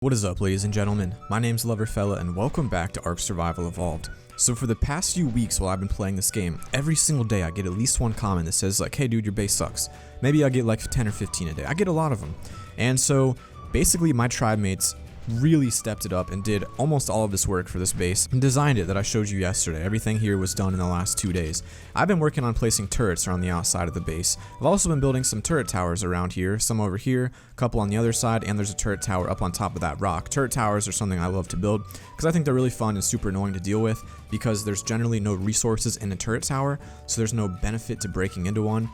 What is up, ladies and gentlemen? My name's LoverFella and welcome back to Ark Survival Evolved. So for the past few weeks while I've been playing this game, every single day I get at least one comment that says like, hey dude, your base sucks. Maybe I get like 10 or 15 a day. I get a lot of them. And so basically my tribe mates really stepped it up and did almost all of this work for this base and designed it that I showed you yesterday. Everything here was done in the last 2 days. I've been working on placing turrets around the outside of the base. I've also been building some turret towers around here, some over here, a couple on the other side, and there's a turret tower up on top of that rock. Turret towers are something I love to build because I think they're really fun and super annoying to deal with because there's generally no resources in a turret tower, so there's no benefit to breaking into one.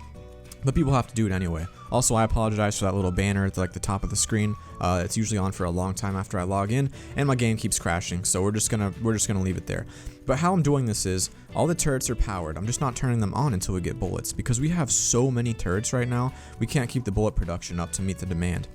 But people have to do it anyway. Also, I apologize for that little banner at like the top of the screen. It's usually on for a long time after I log in, and my game keeps crashing. So we're just gonna leave it there. But how I'm doing this is all the turrets are powered. I'm just not turning them on until we get bullets because we have so many turrets right now. We can't keep the bullet production up to meet the demand.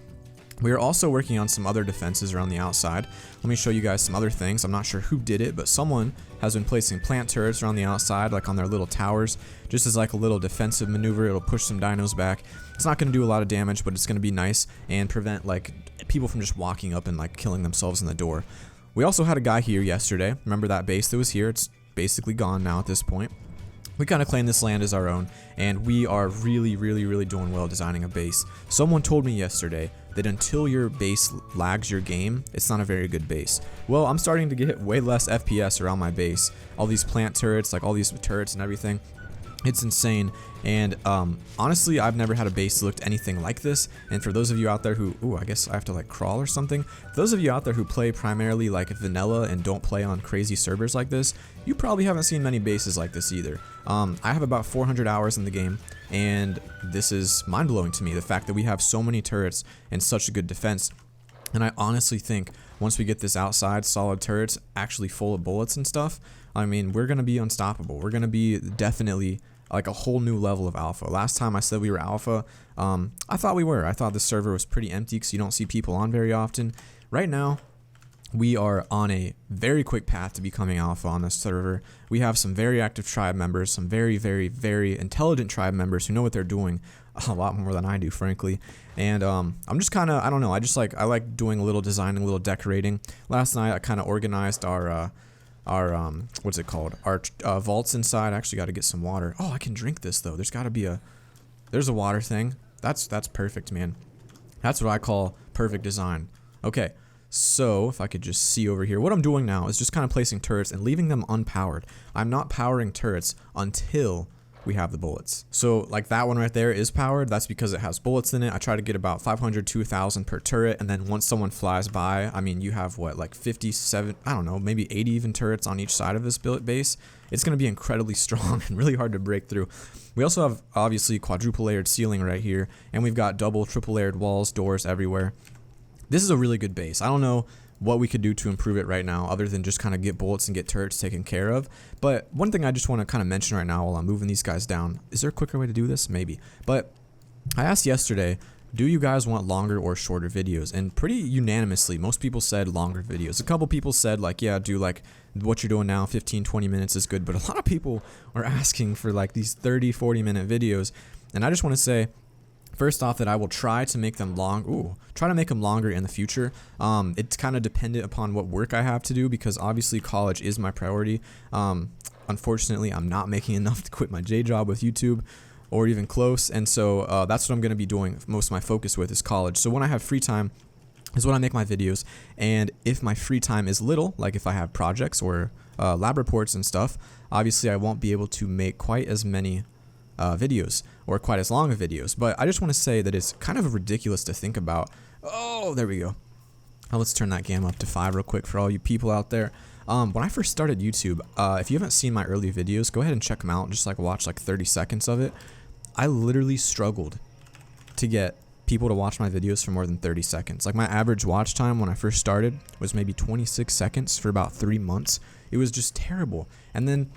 We are also working on some other defenses around the outside. Let me show you guys some other things. I'm not sure who did it, but someone has been placing plant turrets around the outside, like on their little towers, just as like a little defensive maneuver. It'll push some dinos back. It's not going to do a lot of damage, but it's going to be nice and prevent like people from just walking up and like killing themselves in the door. We also had a guy here yesterday. Remember that base that was here? It's basically gone now at this point. We kind of claim this land as our own, and we are really doing well designing a base. Someone told me yesterday that until your base lags your game, it's not a very good base. Well, I'm starting to get way less FPS around my base. All these plant turrets, like all these turrets and everything, it's insane. And honestly, I've never had a base that looked anything like this. And for those of you out there who, I guess I have to like crawl or something. For those of you out there who play primarily like vanilla and don't play on crazy servers like this, you probably haven't seen many bases like this either. I have about 400 hours in the game, and this is mind-blowing to me, the fact that we have so many turrets and such a good defense. And I honestly think once we get this outside solid turrets actually full of bullets and stuff, I mean, we're going to be unstoppable. We're going to be definitely like a whole new level of alpha. Last time I said we were alpha, I thought we were. I thought the server was pretty empty because you don't see people on very often. Right now, we are on a very quick path to becoming alpha on this server. We have some very active tribe members, some very intelligent tribe members who know what they're doing a lot more than I do, frankly. And I'm just kind of, I don't know, I like doing a little designing, a little decorating. Last night I kind of organized our what's it called? Our vaults inside. I actually got to get some water. Oh, I can drink this though. There's a water thing. That's perfect, man. That's what I call perfect design. Okay. So, if I could just see over here, what I'm doing now is just kind of placing turrets and leaving them unpowered. I'm not powering turrets until we have the bullets. So, like that one right there is powered. That's because it has bullets in it. I try to get about 500 to 1,000 per turret, and then once someone flies by, I mean, you have what, like 57, I don't know, maybe 80 even turrets on each side of this base. It's going to be incredibly strong and really hard to break through. We also have, obviously, quadruple layered ceiling right here, and we've got double, triple layered walls, doors everywhere. This is a really good base. I don't know what we could do to improve it right now other than just kind of get bullets and get turrets taken care of. But one thing I just want to kind of mention right now while I'm moving these guys down, is there a quicker way to do this? Maybe. But I asked yesterday, do you guys want longer or shorter videos? And pretty unanimously, most people said longer videos. A couple people said like, yeah, do like what you're doing now, 15-20 minutes is good. But a lot of people are asking for like these 30-40 minute videos. And I just want to say, first off, that I will try to make them longer in the future. It's kind of dependent upon what work I have to do because obviously college is my priority. Unfortunately, I'm not making enough to quit my day job with YouTube or even close, and so that's what I'm going to be doing. Most of my focus with is college. So when I have free time is when I make my videos, and if my free time is little, like if I have projects or lab reports and stuff, obviously I won't be able to make quite as many videos or quite as long of videos. But I just want to say that it's kind of ridiculous to think about. Oh, there we go. Now let's turn that game up to 5 real quick for all you people out there. When I first started YouTube, if you haven't seen my early videos, go ahead and check them out. Just like watch like 30 seconds of it. I literally struggled to get people to watch my videos for more than 30 seconds. Like my average watch time when I first started was maybe 26 seconds for about 3 months. It was just terrible. And then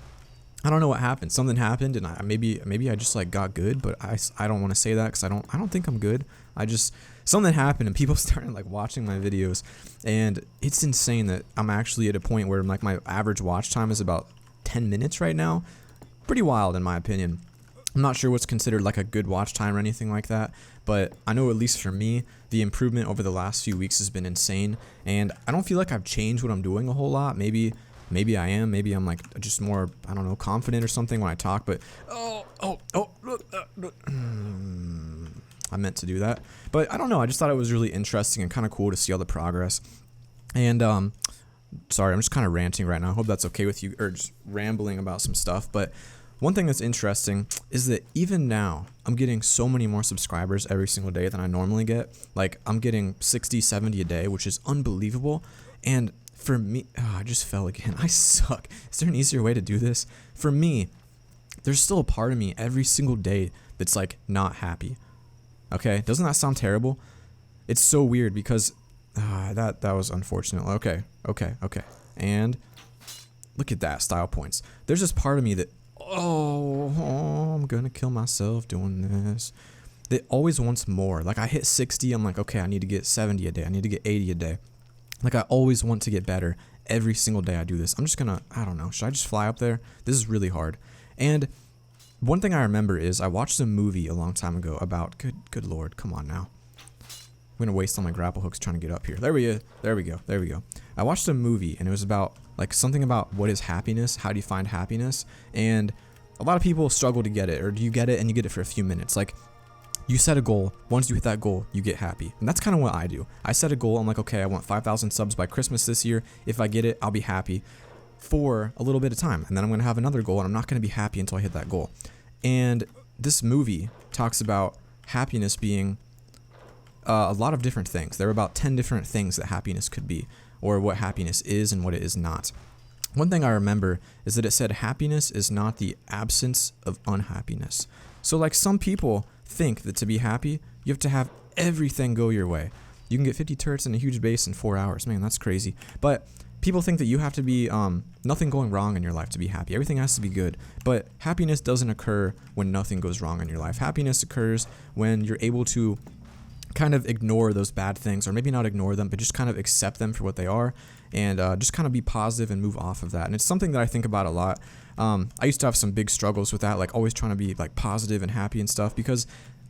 I don't know what happened. Something happened, and maybe I just like got good, but I don't want to say that because I don't think I'm good. Something happened, and people started like watching my videos, and it's insane that I'm actually at a point where like my average watch time is about 10 minutes right now. Pretty wild in my opinion. I'm not sure what's considered like a good watch time or anything like that, but I know at least for me, the improvement over the last few weeks has been insane, and I don't feel like I've changed what I'm doing a whole lot. Maybe I am. Maybe I'm like just more, I don't know, confident or something when I talk, but I meant to do that. But I don't know. I just thought it was really interesting and kind of cool to see all the progress. And sorry, I'm just kind of ranting right now. I hope that's okay with you, or just rambling about some stuff. But one thing that's interesting is that even now, I'm getting so many more subscribers every single day than I normally get. Like, I'm getting 60, 70 a day, which is unbelievable. And for me, I just fell again. I suck. Is there an easier way to do this? For me, there's still a part of me every single day that's like not happy. Okay, doesn't that sound terrible? It's so weird because that was unfortunate. Okay. And look at that, style points. There's this part of me that, I'm gonna kill myself doing this. That always wants more. Like, I hit 60, I'm like, okay, I need to get 70 a day. I need to get 80 a day. Like, I always want to get better every single day I do this. I'm just gonna, I don't know, should I just fly up there? This is really hard. And one thing I remember is I watched a movie a long time ago about, good lord, come on now. I'm gonna waste all my grapple hooks trying to get up here. There we go. I watched a movie and it was about like something about what is happiness, how do you find happiness, and a lot of people struggle to get it, or do you get it and you get it for a few minutes. Like, you set a goal, once you hit that goal, you get happy. And that's kind of what I do. I set a goal, I'm like, okay, I want 5,000 subs by Christmas this year. If I get it, I'll be happy for a little bit of time. And then I'm gonna have another goal and I'm not gonna be happy until I hit that goal. And this movie talks about happiness being a lot of different things. There are about 10 different things that happiness could be, or what happiness is and what it is not. One thing I remember is that it said happiness is not the absence of unhappiness. So like, some people think that to be happy, you have to have everything go your way. You can get 50 turrets and a huge base in 4 hours. Man, that's crazy. But people think that you have to be nothing going wrong in your life to be happy. Everything has to be good. But happiness doesn't occur when nothing goes wrong in your life. Happiness occurs when you're able to kind of ignore those bad things, or maybe not ignore them, but just kind of accept them for what they are, and just kind of be positive and move off of that. And it's something that I think about a lot. I used to have some big struggles with that, like always trying to be like positive and happy and stuff, because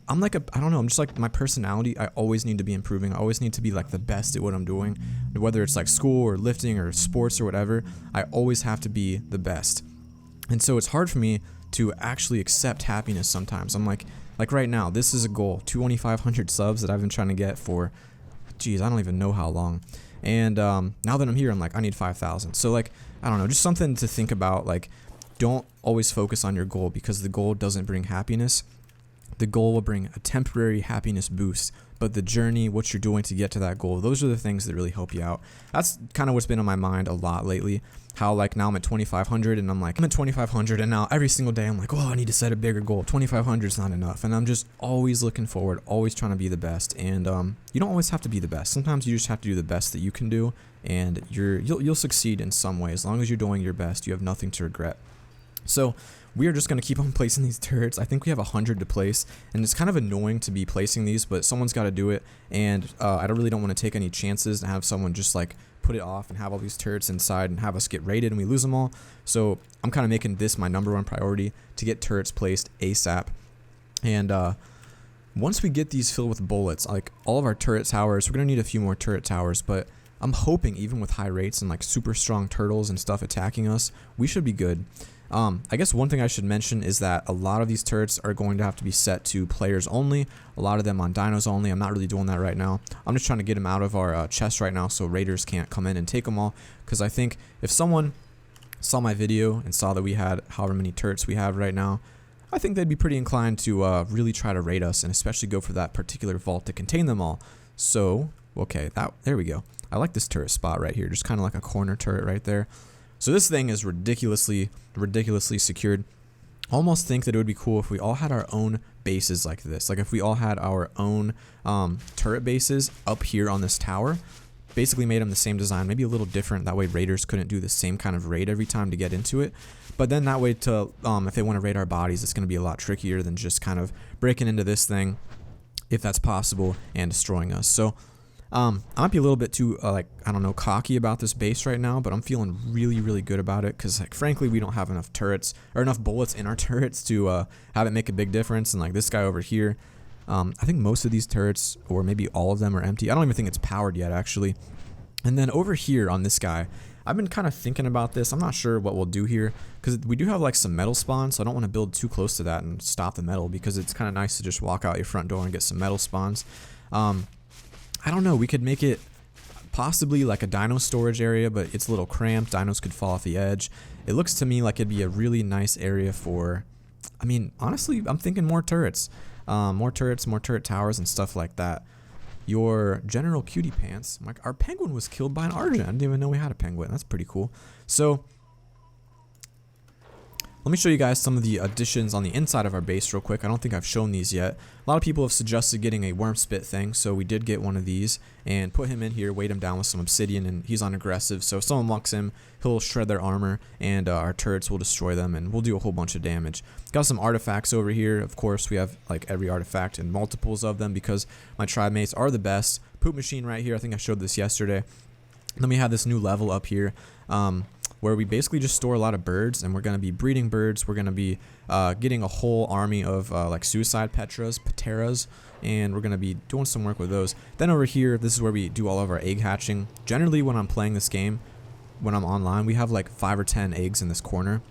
I'm like I don't know, I'm just like, my personality, I always need to be improving. I always need to be like the best at what I'm doing, whether it's like school or lifting or sports or whatever. I always have to be the best. And so it's hard for me to actually accept happiness sometimes. I'm like right now, this is a goal, 2,500 subs that I've been trying to get for, geez, I don't even know how long. And now that I'm here, I'm like, I need 5,000. So like, I don't know, just something to think about. Like, don't always focus on your goal, because the goal doesn't bring happiness. The goal will bring a temporary happiness boost, but the journey, what you're doing to get to that goal, those are the things that really help you out. That's kind of what's been on my mind a lot lately. How like now I'm at 2,500 and I'm at 2,500, and now every single day I'm like, oh, I need to set a bigger goal. 2,500 is not enough. And I'm just always looking forward, always trying to be the best. And you don't always have to be the best. Sometimes you just have to do the best that you can do, and you'll succeed in some way. As long as you're doing your best, you have nothing to regret. So we are just going to keep on placing these turrets. I think we have 100 to place, and it's kind of annoying to be placing these, but someone's got to do it. And I really don't want to take any chances and have someone just like put it off and have all these turrets inside and have us get raided and we lose them all. So I'm kind of making this my number one priority, to get turrets placed ASAP. And once we get these filled with bullets, like all of our turret towers, we're going to need a few more turret towers, but I'm hoping even with high rates and like super strong turtles and stuff attacking us, we should be good. I guess one thing I should mention is that a lot of these turrets are going to have to be set to players only, a lot of them on dinos only. I'm not really doing that right now. I'm just trying to get them out of our chest right now so raiders can't come in and take them all, because I think if someone saw my video and saw that we had however many turrets we have right now, I think they'd be pretty inclined to really try to raid us, and especially go for that particular vault to contain them all. So, okay, there we go. I like this turret spot right here, just kind of like a corner turret right there. So this thing is ridiculously secured. Almost think that it would be cool if we all had our own bases like this. Like if we all had our own turret bases up here on this tower. Basically made them the same design, maybe a little different. That way raiders couldn't do the same kind of raid every time to get into it. But then that way to, if they want to raid our bodies, it's going to be a lot trickier than just kind of breaking into this thing, if that's possible, and destroying us. So I might be a little bit too like, I don't know, cocky about this base right now, but I'm feeling really, really good about it because, like, frankly, we don't have enough turrets or enough bullets in our turrets to have it make a big difference. And like this guy over here, I think most of these turrets, or maybe all of them, are empty. I don't even think it's powered yet, actually. And then over here on this guy, I've been kind of thinking about this. I'm not sure what we'll do here because we do have like some metal spawns, so I don't want to build too close to that and stop the metal because it's kind of nice to just walk out your front door and get some metal spawns. I don't know, we could make it possibly like a dino storage area, but it's a little cramped. Dinos could fall off the edge. It looks to me like it'd be a really nice area for, I mean, honestly, I'm thinking more turrets. More turret towers and stuff like that. Your General Cutie Pants, like, our penguin was killed by an Argent. I didn't even know we had a penguin. That's pretty cool. So let me show you guys some of the additions on the inside of our base real quick. I don't think I've shown these yet. A lot of people have suggested getting a worm spit thing, so we did get one of these and put him in here, weight him down with some obsidian, and he's on aggressive. So if someone walks him, he'll shred their armor, and our turrets will destroy them, and we'll do a whole bunch of damage. Got some artifacts over here. Of course, we have like every artifact and multiples of them because my tribe mates are the best. Poop machine right here. I think I showed this yesterday. Then we have this new level up here. Where we basically just store a lot of birds, and we're going to be breeding birds. We're going to be getting a whole army of like suicide pateras, and we're going to be doing some work with those. Then over here, this is where we do all of our egg hatching. Generally, when I'm playing this game, when I'm online, we have like 5 or 10 eggs in this corner.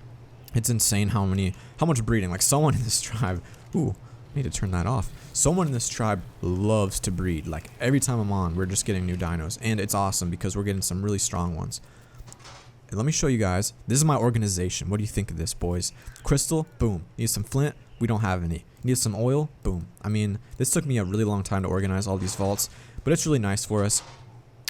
It's insane how much breeding. Like, someone in this tribe, ooh, I need to turn that off. Someone in this tribe loves to breed. Like, every time I'm on, we're just getting new dinos, and it's awesome because we're getting some really strong ones. Let me show you guys. This is my organization. What do you think of this, boys? Crystal, boom. Need some flint? We don't have any. Need some oil? Boom. I mean, this took me a really long time to organize all these vaults, but it's really nice for us.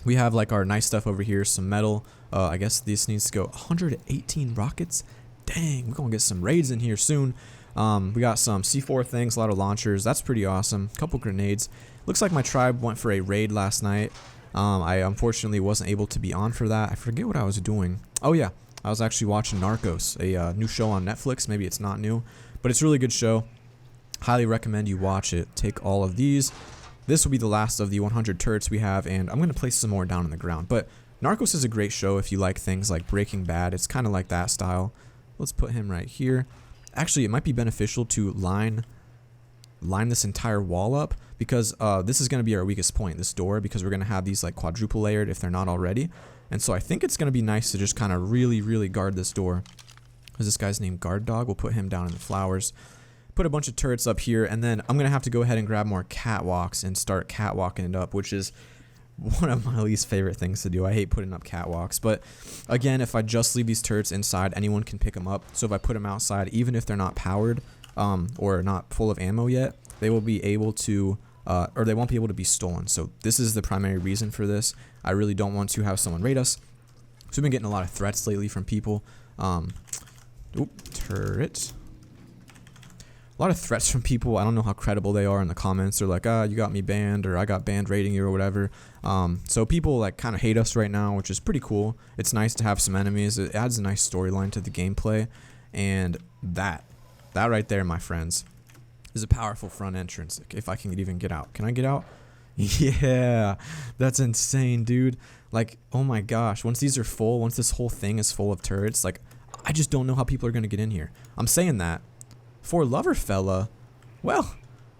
We have like our nice stuff over here, some metal. I guess this needs to go 118 rockets. Dang, we're gonna get some raids in here soon. We got some C4 things, a lot of launchers. That's pretty awesome. A couple grenades. Looks like my tribe went for a raid last night. I unfortunately wasn't able to be on for that. I forget what I was doing. Oh yeah, I was actually watching Narcos, a new show on Netflix. Maybe it's not new, but it's a really good show. Highly recommend you watch it. Take all of these. This will be the last of the 100 turrets we have, and I'm going to place some more down on the ground. But Narcos is a great show if you like things like Breaking Bad. It's kind of like that style. Let's put him right here. Actually, it might be beneficial to line this entire wall up because this is going to be our weakest point, this door, because we're going to have these like quadruple layered if they're not already. And so I think it's going to be nice to just kind of really guard this door. Because this guy's named Guard Dog. We'll put him down in the flowers. Put a bunch of turrets up here, and then I'm going to have to go ahead and grab more catwalks and start catwalking it up, which is one of my least favorite things to do. I hate putting up catwalks, but again, if I just leave these turrets inside, anyone can pick them up. So if I put them outside, even if they're not powered or not full of ammo yet, they will be able to, or they won't be able to be stolen. So this is the primary reason for this. I really don't want to have someone raid us. So we've been getting a lot of threats lately from people. Turret. A lot of threats from people. I don't know how credible they are in the comments. They're like, you got me banned, or I got banned raiding you, or whatever. So people like kind of hate us right now, which is pretty cool. It's nice to have some enemies. It adds a nice storyline to the gameplay. And that right there, my friends, is a powerful front entrance. If I can even get out. Can I get out? Yeah, that's insane, dude. Like, oh my gosh, once these are full, once this whole thing is full of turrets, like, I just don't know how people are going to get in here. I'm saying that. For LoverFella, well,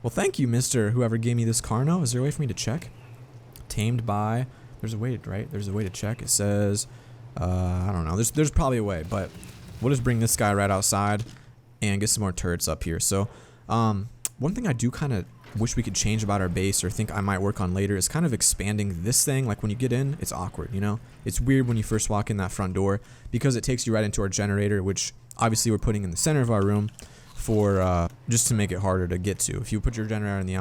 thank you, Mr. Whoever gave me this Carno. Is there a way for me to check? Tamed by, there's a way, right? There's a way to check. It says, I don't know. There's probably a way, but we'll just bring this guy right outside and get some more turrets up here. So, one thing I do kind of wish we could change about our base, or think I might work on later, is kind of expanding this thing. Like, when you get in, it's awkward, you know? It's weird when you first walk in that front door because it takes you right into our generator, which obviously we're putting in the center of our room for just to make it harder to get to. If you put your generator on the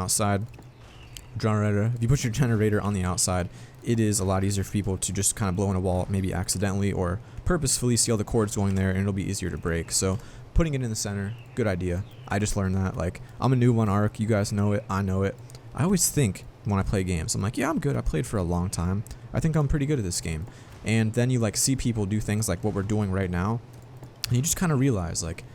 outside, it is a lot easier for people to just kind of blow in a wall, maybe accidentally or purposefully, see all the cords going there, and it'll be easier to break. So putting it in the center, good idea. I just learned that. Like, I'm a noob on Ark. You guys know it. I know it. I always think when I play games, I'm like, yeah, I'm good. I played for a long time. I think I'm pretty good at this game. And then you like see people do things like what we're doing right now, and you just kind of realize, like,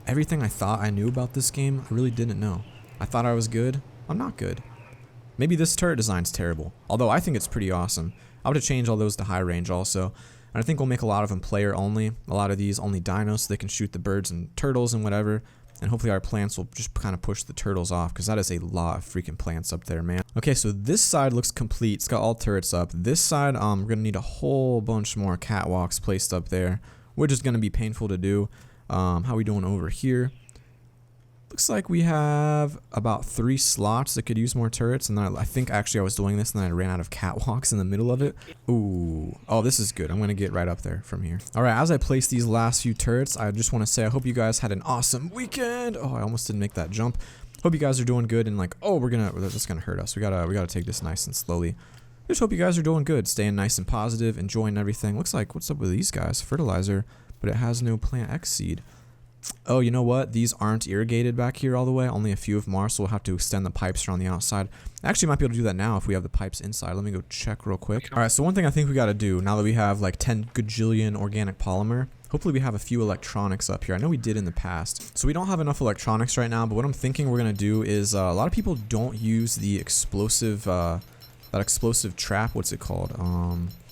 everything I thought I knew about this game, I really didn't know. I thought I was good. I'm not good. Maybe this turret design's terrible, although I think it's pretty awesome. I would have changed all those to high range also. And I think we'll make a lot of them player only. A lot of these only dinos so they can shoot the birds and turtles and whatever. And hopefully our plants will just kind of push the turtles off, because that is a lot of freaking plants up there, man. Okay, so this side looks complete. It's got all turrets up. This side, we're going to need a whole bunch more catwalks placed up there, which is going to be painful to do. How are we doing over here? Looks like we have about 3 slots that could use more turrets, and then I think actually I was doing this and then I ran out of catwalks in the middle of it. Ooh. Oh, this is good. I'm going to get right up there from here. Alright, as I place these last few turrets, I just want to say I hope you guys had an awesome weekend. Oh, I almost didn't make that jump. Hope you guys are doing good, and like, oh, that's going to hurt us. We gotta take this nice and slowly. I just hope you guys are doing good, staying nice and positive, enjoying everything. Looks like, what's up with these guys? Fertilizer, but it has no plant X seed. Oh, you know what? These aren't irrigated back here all the way. Only a few of them are, so we'll have to extend the pipes around the outside. Actually, might be able to do that now if we have the pipes inside. Let me go check real quick. All right, so one thing I think we got to do, now that we have like 10 gajillion organic polymer, hopefully we have a few electronics up here. I know we did in the past. So we don't have enough electronics right now, but what I'm thinking we're going to do is a lot of people don't use the explosive, that explosive trap. What's it called?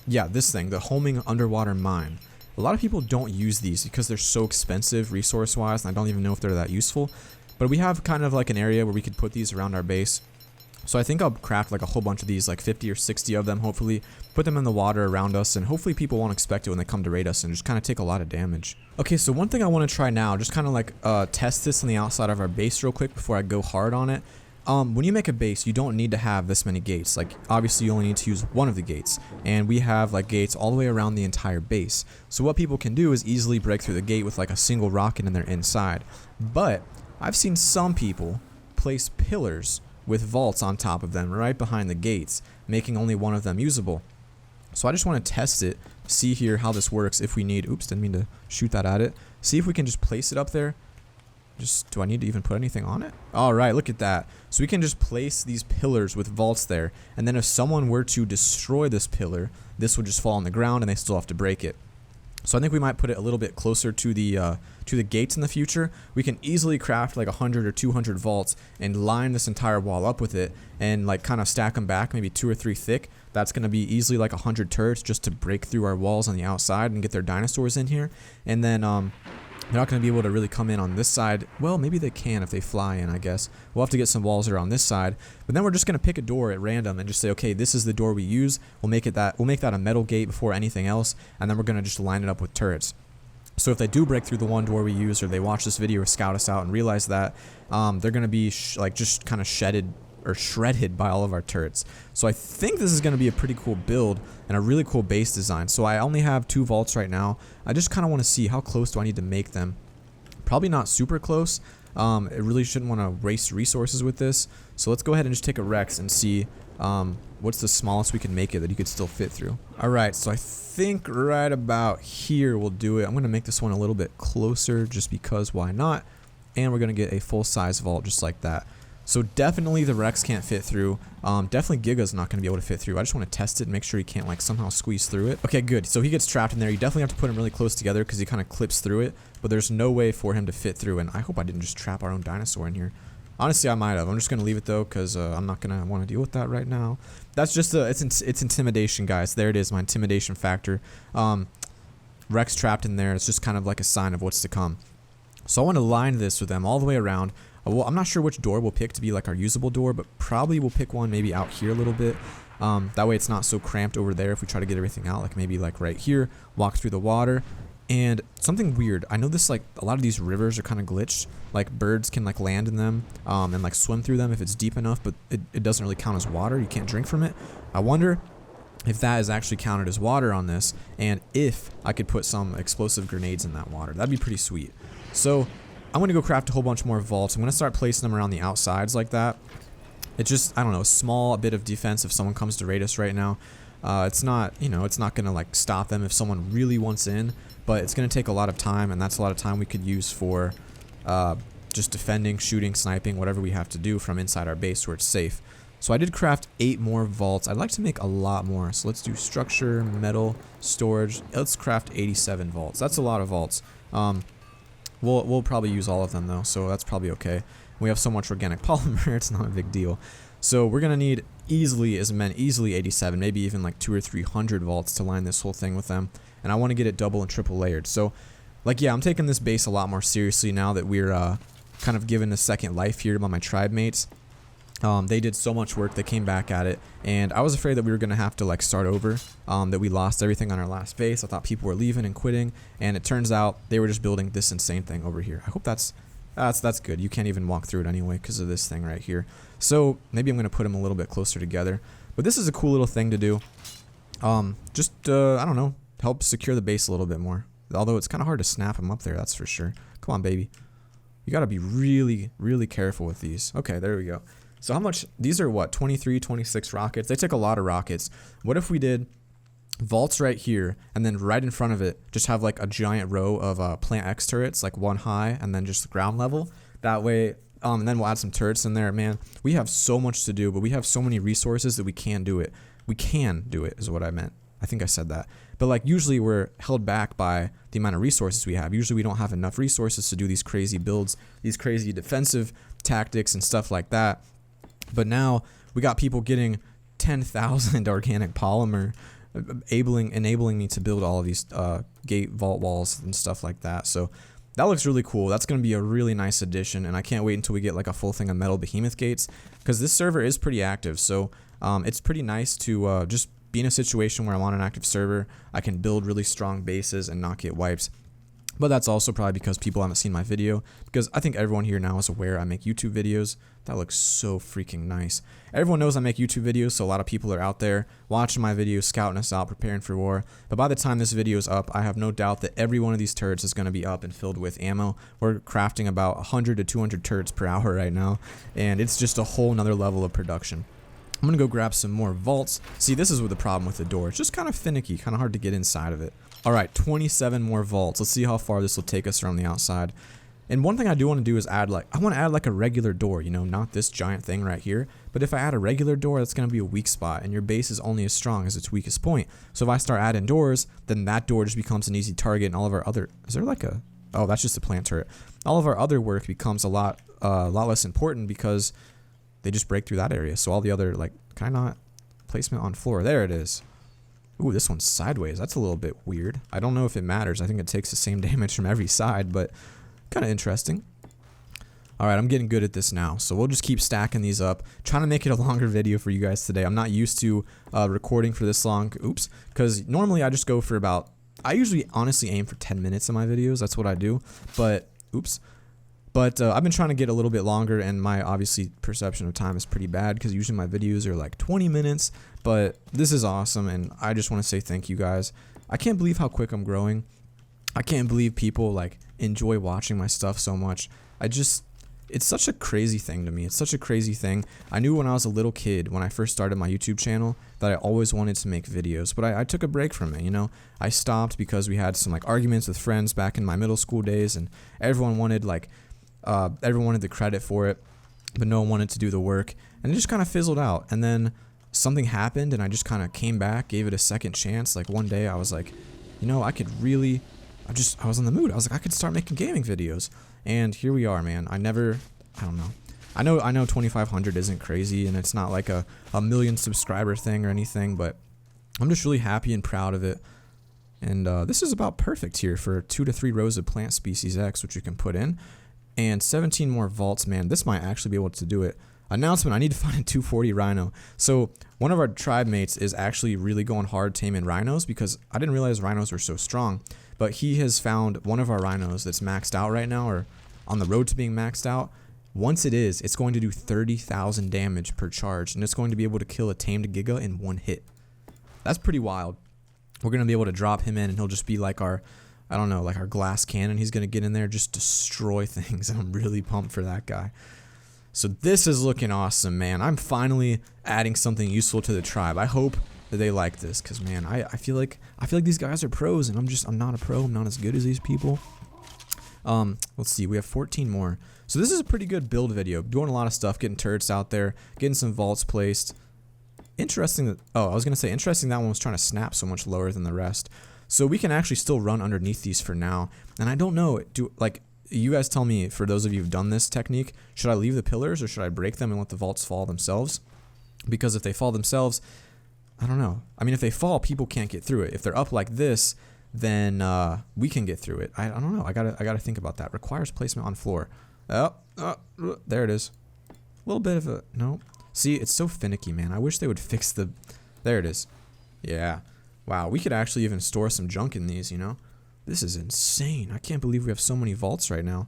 Yeah, this thing, the homing underwater mine. A lot of people don't use these because they're so expensive resource-wise, and I don't even know if they're that useful. But we have kind of like an area where we could put these around our base. So I think I'll craft like a whole bunch of these, like 50 or 60 of them, hopefully. Put them in the water around us, and hopefully people won't expect it when they come to raid us and just kind of take a lot of damage. Okay, so one thing I want to try now, just kind of like test this on the outside of our base real quick before I go hard on it. When you make a base, you don't need to have this many gates. Like, obviously you only need to use one of the gates, and we have like gates all the way around the entire base. So what people can do is easily break through the gate with like a single rocket and they're inside. But I've seen some people place pillars with vaults on top of them right behind the gates, making only one of them usable. So I just want to test it, see here how this works if we need, oops, didn't mean to shoot that at it. See if we can just place it up there. Do I need to even put anything on it? Alright, look at that. So we can just place these pillars with vaults there, and then if someone were to destroy this pillar, this would just fall on the ground and they still have to break it. So I think we might put it a little bit closer to the gates in the future. We can easily craft like 100 or 200 vaults and line this entire wall up with it and like kind of stack them back, maybe 2 or 3 thick. That's going to be easily like 100 turrets just to break through our walls on the outside and get their dinosaurs in here. And then they're not going to be able to really come in on this side. Well, maybe they can if they fly in, I guess. We'll have to get some walls that are on this side. But then we're just going to pick a door at random and just say, okay, this is the door we use. We'll make that a metal gate before anything else, and then we're going to just line it up with turrets. So if they do break through the one door we use, or they watch this video or scout us out and realize that, they're going to be just kind of shredded by all of our turrets. So I think this is going to be a pretty cool build and a really cool base design. So I only have 2 vaults right now. I just kind of want to see how close do I need to make them. Probably not super close. It really shouldn't want to waste resources with this. So let's go ahead and just take a Rex and see what's the smallest we can make it that you could still fit through. Alright, so I think right about here we'll do it. I'm going to make this one a little bit closer just because why not? And we're going to get a full-size vault just like that. So definitely the Rex can't fit through. Definitely Giga's not going to be able to fit through. I just want to test it and make sure he can't like somehow squeeze through it. Okay, good. So he gets trapped in there. You definitely have to put him really close together because he kind of clips through it. But there's no way for him to fit through. And I hope I didn't just trap our own dinosaur in here. Honestly, I might have. I'm just going to leave it though because I'm not going to want to deal with that right now. That's just it's intimidation, guys. There it is, my intimidation factor. Rex trapped in there. It's just kind of like a sign of what's to come. So I want to line this with them all the way around. Well, I'm not sure which door we'll pick to be like our usable door, but probably we'll pick one maybe out here a little bit. That way it's not so cramped over there if we try to get everything out, like maybe like right here, walk through the water. And something weird, I know this, like a lot of these rivers are kind of glitched, like birds can like land in them and like swim through them if it's deep enough, but it doesn't really count as water. You can't drink from it. I wonder if that is actually counted as water on this, and if I could put some explosive grenades in that water. That'd be pretty sweet. So I'm going to go craft a whole bunch more vaults. I'm going to start placing them around the outsides like that. It's just, I don't know, a small bit of defense if someone comes to raid us right now. It's not, you know, it's not going to like stop them if someone really wants in, but it's going to take a lot of time, and that's a lot of time we could use for just defending, shooting, sniping, whatever we have to do from inside our base where it's safe. So I did craft 8 more vaults. I'd like to make a lot more. So let's do structure, metal, storage. Let's craft 87 vaults. That's a lot of vaults. We'll probably use all of them though, so that's probably okay. We have so much organic polymer, it's not a big deal. So we're gonna need easily 87, maybe even like 200 or 300 vaults to line this whole thing with them. And I want to get it double and triple layered. So like, yeah, I'm taking this base a lot more seriously now that we're kind of given a second life here by my tribe mates. They did so much work, they came back at it, and I was afraid that we were going to have to like start over, that we lost everything on our last base. I thought people were leaving and quitting, and it turns out they were just building this insane thing over here. I hope that's good. You can't even walk through it anyway because of this thing right here. So maybe I'm going to put them a little bit closer together, but this is a cool little thing to do. Just I don't know, help secure the base a little bit more. Although it's kind of hard to snap them up there, that's for sure. Come on, baby. You got to be really, really careful with these. Okay, there we go. So how much, these are what, 23, 26 rockets? They take a lot of rockets. What if we did vaults right here, and then right in front of it, just have like a giant row of plant X turrets, like one high, and then just ground level? That way, and then we'll add some turrets in there. Man, we have so much to do, but we have so many resources that we can do it. We can do it, is what I meant. I think I said that. But like usually we're held back by the amount of resources we have. Usually we don't have enough resources to do these crazy builds, these crazy defensive tactics and stuff like that. But now we got people getting 10,000 organic polymer, enabling me to build all of these gate vault walls and stuff like that. So that looks really cool. That's going to be a really nice addition, and I can't wait until we get like a full thing of metal behemoth gates, because this server is pretty active. So it's pretty nice to just be in a situation where I'm on an active server. I can build really strong bases and not get wipes. But that's also probably because people haven't seen my video, because I think everyone here now is aware I make YouTube videos. That looks so freaking nice. Everyone knows I make YouTube videos, so a lot of people are out there watching my videos, scouting us out, preparing for war. But by the time this video is up, I have no doubt that every one of these turrets is going to be up and filled with ammo. We're crafting about 100 to 200 turrets per hour right now, and it's just a whole nother level of production. I'm going to go grab some more vaults. See, this is what the problem with the door. It's just kind of finicky, kind of hard to get inside of it. Alright, 27 more vaults. Let's see how far this will take us around the outside. And one thing I do want to do is add I want to add like a regular door, you know, not this giant thing right here. But if I add a regular door, that's going to be a weak spot, and your base is only as strong as its weakest point. So if I start adding doors, then that door just becomes an easy target, and all of our other, is there like a, oh, that's just a plant turret. All of our other work becomes a lot less important because they just break through that area. So all the other, like, can I not, placement on floor, there it is. Ooh, this one's sideways. That's a little bit weird. I don't know if it matters. I think it takes the same damage from every side, but kind of interesting. Alright, I'm getting good at this now, so we'll just keep stacking these up. Trying to make it a longer video for you guys today. I'm not used to recording for this long, oops, because normally I just go for about, I usually honestly aim for 10 minutes in my videos. That's what I do, but, oops. But I've been trying to get a little bit longer, and my obviously perception of time is pretty bad because usually my videos are like 20 minutes, but this is awesome, and I just want to say thank you guys. I can't believe how quick I'm growing. I can't believe people like enjoy watching my stuff so much. It's such a crazy thing to me. It's such a crazy thing. I knew when I was a little kid, when I first started my YouTube channel, that I always wanted to make videos, but I took a break from it, you know? I stopped because we had some like arguments with friends back in my middle school days, and everyone wanted the credit for it, but no one wanted to do the work, and it just kind of fizzled out. And then something happened, and I just kind of came back, gave it a second chance. Like one day I was like, you know, I was in the mood. I was like, I could start making gaming videos, and here we are, man. I don't know. I know 2,500 isn't crazy, and it's not like a million subscriber thing or anything, but I'm just really happy and proud of it. And this is about perfect here for 2 to 3 rows of plant species X, which you can put in. And 17 more vaults, man. This might actually be able to do it. Announcement, I need to find a 240 rhino. So one of our tribe mates is actually really going hard taming rhinos, because I didn't realize rhinos were so strong. But he has found one of our rhinos that's maxed out right now, or on the road to being maxed out. Once it is, it's going to do 30,000 damage per charge, and it's going to be able to kill a tamed Giga in one hit. That's pretty wild. We're going to be able to drop him in, and he'll just be like our, I don't know, like our glass cannon. He's going to get in there, just destroy things. I'm really pumped for that guy. So this is looking awesome, man. I'm finally adding something useful to the tribe. I hope that they like this, because, man, I feel like these guys are pros, and I'm not a pro. I'm not as good as these people. Let's see. We have 14 more. So this is a pretty good build video. Doing a lot of stuff, getting turrets out there, getting some vaults placed. Interesting that, oh, I was going to say, interesting that one was trying to snap so much lower than the rest. So we can actually still run underneath these for now. And I don't know, you guys tell me, for those of you who've done this technique, should I leave the pillars or should I break them and let the vaults fall themselves? because if they fall themselves, I don't know. I mean, if they fall, people can't get through it. If they're up like this, then we can get through it. I don't know. I gotta think about that. Requires placement on floor. Oh, there it is. A little bit of a no. See, it's so finicky, man. I wish they would fix the. There it is. Yeah. Wow. We could actually even store some junk in these. You know, this is insane. I can't believe we have so many vaults right now.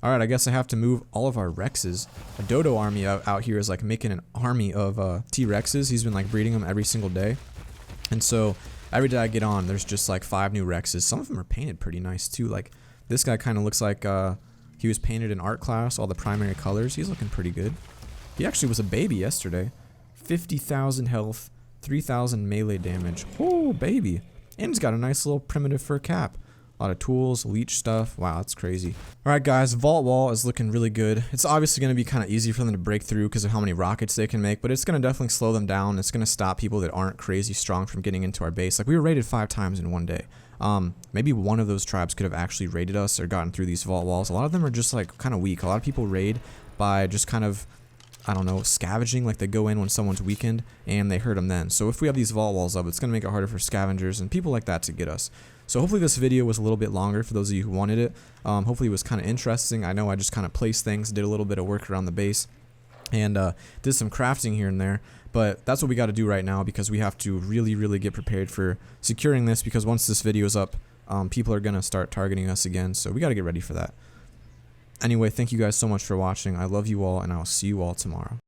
All right, I guess I have to move all of our Rexes. A Dodo army out here is like making an army of T-Rexes. He's been like breeding them every single day. And so every day I get on, there's just like 5 new Rexes. Some of them are painted pretty nice too. Like this guy kind of looks like he was painted in art class, all the primary colors. He's looking pretty good. He actually was a baby yesterday. 50,000 health, 3,000 melee damage. Oh, baby. And he's got a nice little primitive fur cap. A lot of tools, leech stuff. Wow, that's crazy. Alright guys, vault wall is looking really good. It's obviously going to be kind of easy for them to break through because of how many rockets they can make, but it's going to definitely slow them down. It's going to stop people that aren't crazy strong from getting into our base. Like, we were raided 5 times in one day. Maybe one of those tribes could have actually raided us or gotten through these vault walls. A lot of them are just like kind of weak. A lot of people raid by just kind of, I don't know, scavenging. Like, they go in when someone's weakened and they hurt them then. So if we have these vault walls up, it's going to make it harder for scavengers and people like that to get us. So hopefully this video was a little bit longer for those of you who wanted it. Hopefully it was kind of interesting. I know I just kind of placed things, did a little bit of work around the base, and did some crafting here and there. But that's what we got to do right now because we have to really get prepared for securing this, because once this video is up, people are going to start targeting us again. So we got to get ready for that. Anyway, thank you guys so much for watching. I love you all, and I'll see you all tomorrow.